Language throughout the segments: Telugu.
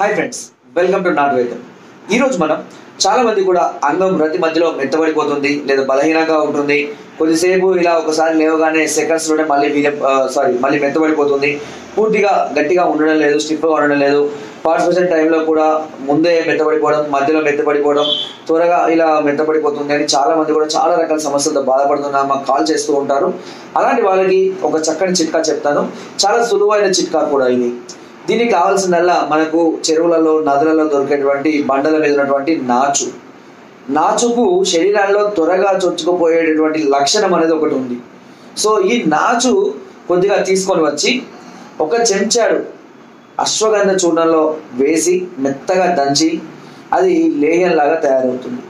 Hi friends, welcome to not వైద్యం. ఈరోజు మనం చాలా మంది కూడా అంగం ప్రతి మధ్యలో మెత్తబడిపోతుంది లేదా బలహీనంగా ఉంటుంది. కొద్దిసేపు ఇలా ఒకసారి లేవగానే సెకండ్స్లోనే మళ్ళీ మెత్తబడిపోతుంది. పూర్తిగా గట్టిగా ఉండడం లేదు, స్టిఫ్గా ఉండడం లేదు. పార్టిసిపేషన్ టైంలో కూడా ముందే మెత్తబడిపోవడం, మధ్యలో మెత్తబడిపోవడం, త్వరగా ఇలా మెత్తబడిపోతుంది అని చాలా మంది కూడా చాలా రకాల సమస్యలతో బాధపడుతున్నా మాకు కాల్ చేస్తూ ఉంటారు. అలాంటి వాళ్ళకి ఒక చక్కని చిట్కా చెప్తాను. చాలా సులువైన చిట్కా కూడా ఇది. దీనికి కావాల్సిందల్లా మనకు చెరువులలో, నదులలో దొరికేటువంటి బండల మీద ఉన్నటువంటి నాచుకు శరీరాల్లో త్వరగా చొచ్చుకుపోయేటటువంటి లక్షణం అనేది ఒకటి ఉంది. సో ఈ నాచు కొద్దిగా తీసుకొని వచ్చి ఒక చెంచాడు అశ్వగంధ చూర్ణంలో వేసి మెత్తగా దంచి అది లేహ్యంలాగా తయారవుతుంది.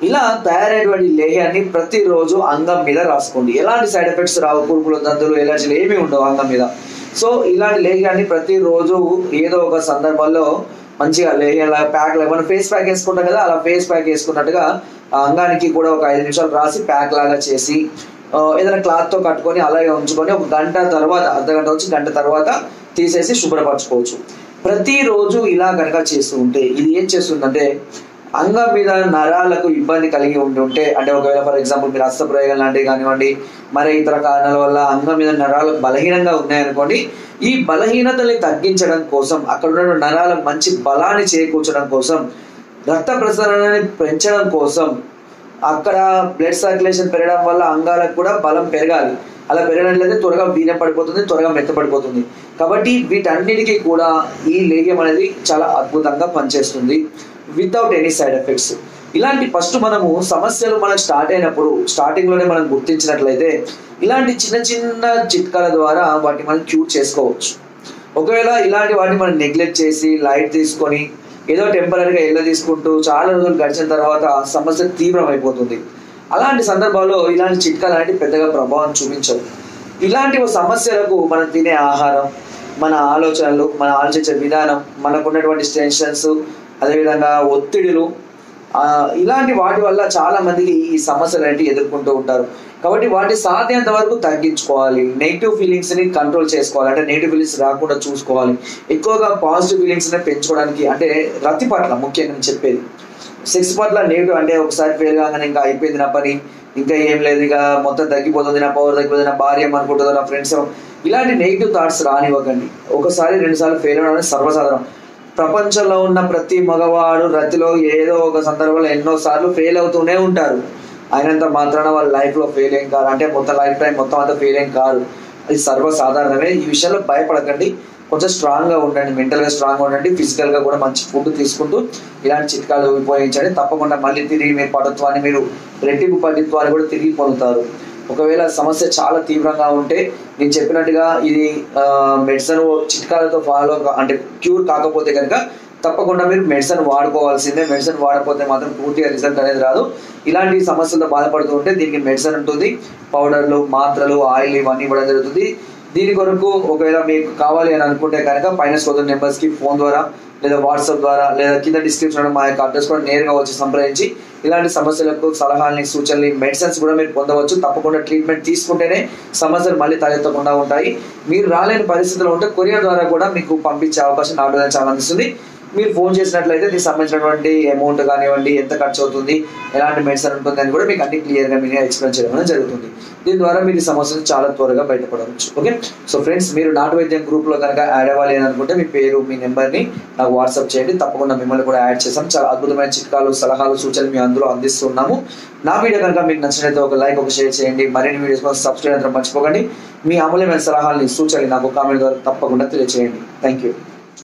ఇలా తయారైనటువంటి లేహ్యాన్ని ప్రతిరోజు అంగం మీద రాసుకోండి. ఎలాంటి సైడ్ ఎఫెక్ట్స్ రావు, కురుపులు, దంతులు, ఎలర్జీలు ఏమీ ఉండవు అంగం మీద. సో ఇలాంటి లేహ్యాన్ని ప్రతిరోజు ఏదో ఒక సందర్భంలో మంచిగా లేహ్యంలాగా ప్యాక్ లాగా, మనం ఫేస్ ప్యాక్ వేసుకుంటాం కదా, అలా ఫేస్ ప్యాక్ వేసుకున్నట్టుగా ఆ అంగానికి కూడా ఒక 5 నిమిషాలు రాసి ప్యాక్ లాగా చేసి ఏదైనా క్లాత్తో కట్టుకొని అలాగే ఉంచుకొని ఒక గంట తర్వాత, అర్ధగంట నుంచి గంట తర్వాత తీసేసి శుభ్రపరచుకోవచ్చు. ప్రతిరోజు ఇలా కనుక చేస్తూ ఉంటే ఇది ఏం చేస్తుందంటే, అంగం మీద నరాలకు ఇబ్బంది కలిగి ఉంటే, అంటే ఒకవేళ ఫర్ ఎగ్జాంపుల్ మీరు హస్తప్రయోగం లాంటివి కానివ్వండి, మరి ఇతర కారణాల వల్ల అంగం మీద నరాలు బలహీనంగా ఉన్నాయనుకోండి, ఈ బలహీనతల్ని తగ్గించడం కోసం, అక్కడ ఉన్న నరాలకు మంచి బలాన్ని చేకూర్చడం కోసం, రక్త ప్రసరణని పెంచడం కోసం, అక్కడ బ్లడ్ సర్క్యులేషన్ పెరగడం వల్ల అంగాలకు కూడా బలం పెరగాలి. అలా పెరగడం త్వరగా వీనం పడిపోతుంది, త్వరగా మెత్తపడిపోతుంది. కాబట్టి వీటన్నిటికీ కూడా ఈ లేహ్యం అనేది చాలా అద్భుతంగా పనిచేస్తుంది వితౌట్ ఎనీ సైడ్ ఎఫెక్ట్స్. ఇలాంటి ఫస్ట్ మనము సమస్యలు మనకు స్టార్ట్ అయినప్పుడు స్టార్టింగ్లోనే మనం గుర్తించినట్లయితే ఇలాంటి చిన్న చిన్న చిట్కాల ద్వారా వాటిని మనం క్యూర్ చేసుకోవచ్చు. ఒకవేళ ఇలాంటి వాటిని మనం నెగ్లెక్ట్ చేసి లైట్ తీసుకొని ఏదో టెంపరీగా ఎల్ల తీసుకుంటూ చాలా రోజులు గడిచిన తర్వాత సమస్య తీవ్రమైపోతుంది. అలాంటి సందర్భాల్లో ఇలాంటి చిట్కాలు అనేవి పెద్దగా ప్రభావం చూపించవు. ఇలాంటి సమస్యలకు మనం తినే ఆహారం, మన ఆలోచనలు, మన ఆలోచించే విధానం, మనకున్నటువంటి టెన్షన్స్, అదేవిధంగా ఒత్తిడులు, ఇలాంటి వాటి వల్ల చాలా మందికి ఈ సమస్యలు అనేవి ఎదుర్కొంటూ ఉంటారు. కాబట్టి వాటి సాధ్యంత వరకు తగ్గించుకోవాలి. నెగిటివ్ ఫీలింగ్స్ని కంట్రోల్ చేసుకోవాలి, అంటే నెగిటివ్ ఫీలింగ్స్ రాకుండా చూసుకోవాలి. ఎక్కువగా పాజిటివ్ ఫీలింగ్స్ని పెంచుకోవడానికి, అంటే రతి పట్ల ముఖ్యంగా నేను చెప్పేది, సెక్స్ పట్ల నెగిటివ్, అంటే ఒకసారి ఫెయిల్ కాగానే ఇంకా అయిపోయింది నా పని, ఇంకా ఏం లేదు, ఇక మొత్తం తగ్గిపోతుంది, నా పవర్ తగ్గిపోతుంది, నా భార్య అనుకుంటుందో, నా ఫ్రెండ్స్, ఇలాంటి నెగిటివ్ థాట్స్ రానివ్వకండి. ఒకసారి 2 సార్లు ఫెయిల్ అవడం అనేది సర్వసాధారణం. ప్రపంచంలో ఉన్న ప్రతి మగవాడు రతిలో ఏదో ఒక సందర్భంలో ఎన్నోసార్లు ఫెయిల్ అవుతూనే ఉంటారు. అయినంత మాత్రాన వాళ్ళ లైఫ్లో ఫెయిల్ ఏం కాదు, అంటే మొత్తం లైఫ్ టైం మొత్తం అంతా ఫెయిల్ ఏం కాదు. అది సర్వసాధారణమే. ఈ విషయంలో భయపడకండి. కొంచెం స్ట్రాంగ్గా ఉండండి, మెంటల్గా స్ట్రాంగ్గా ఉండండి, ఫిజికల్గా కూడా మంచి ఫుడ్ తీసుకుంటూ ఇలాంటి చిట్కాలు ఉపయోగించండి. తప్పకుండా మళ్ళీ తిరిగి మీ పటుత్వాన్ని, మీరు రెట్టింపు పటుత్వాన్ని కూడా తిరిగి పొందుతారు. ఒకవేళ సమస్య చాలా తీవ్రంగా ఉంటే నేను చెప్పినట్టుగా ఇది మెడిసిన్ చిట్కాలతో అంటే క్యూర్ కాకపోతే కనుక తప్పకుండా మీరు మెడిసిన్ వాడుకోవాల్సిందే. మెడిసిన్ వాడకపోతే మాత్రం పూర్తిగా రిజల్ట్ అనేది రాదు. ఇలాంటి సమస్యలతో బాధపడుతూ ఉంటే దీనికి మెడిసిన్ ఉంటుంది, పౌడర్లు, మాత్రలు, ఆయిల్ ఇవన్నీ ఇవ్వడం జరుగుతుంది. దీని కొరకు ఒకవేళ మీకు కావాలి అని అనుకుంటే కనుక పైన సోదరు నెంబర్స్కి ఫోన్ ద్వారా లేదా వాట్సాప్ ద్వారా లేదా కింద డిస్క్రిప్షన్ మా యొక్క అడ్రస్ కూడా నేరుగా వచ్చి సంప్రదించి ఇలాంటి సమస్యలకు సలహాలని, సూచనలు, మెడిసిన్స్ కూడా మీరు పొందవచ్చు. తప్పకుండా ట్రీట్మెంట్ తీసుకుంటేనే సమస్యలు మళ్ళీ తలెత్తకుండా ఉంటాయి. మీరు రాలేని పరిస్థితుల్లో ఉంటే కొరియర్ ద్వారా కూడా మీకు పంపించే అవకాశం నాట్ వైద్యం చాలా అందిస్తుంది. మీరు ఫోన్ చేసినట్లయితే దీనికి సంబంధించినటువంటి అమౌంట్ కానివ్వండి, ఎంత ఖర్చు అవుతుంది, ఎలాంటి మెడిసిన్ ఉంటుంది అని కూడా మీకు అన్ని క్లియర్గా మీరు ఎక్స్ప్లెయిన్ చేయడం జరుగుతుంది. దీని ద్వారా మీరు ఈ సమస్యలు చాలా త్వరగా బయటపడవచ్చు. ఓకే, సో ఫ్రెండ్స్, మీరు నాటు వైద్యం గ్రూప్లో కనుక యాడ్ అవ్వాలి అని అనుకుంటే మీ పేరు, మీ నెంబర్ని నాకు వాట్సాప్ చేయండి. తప్పకుండా మిమ్మల్ని కూడా యాడ్ చేస్తాం. చాలా అద్భుతమైన చిట్కాలు, సలహాలు, సూచనలు మేము అందులో అందిస్తున్నాము. నా వీడియో కనుక మీకు నచ్చినట్లయితే ఒక లైక్, ఒక షేర్ చేయండి. మరిన్ని వీడియోస్ కోసం సబ్స్క్రైబ్ చేయడం మర్చిపోకండి. మీ అమూల్యమైన సలహాలని, సూచనలు నాకు కామెంట్ ద్వారా తప్పకుండా తెలియజేయండి. Thank you.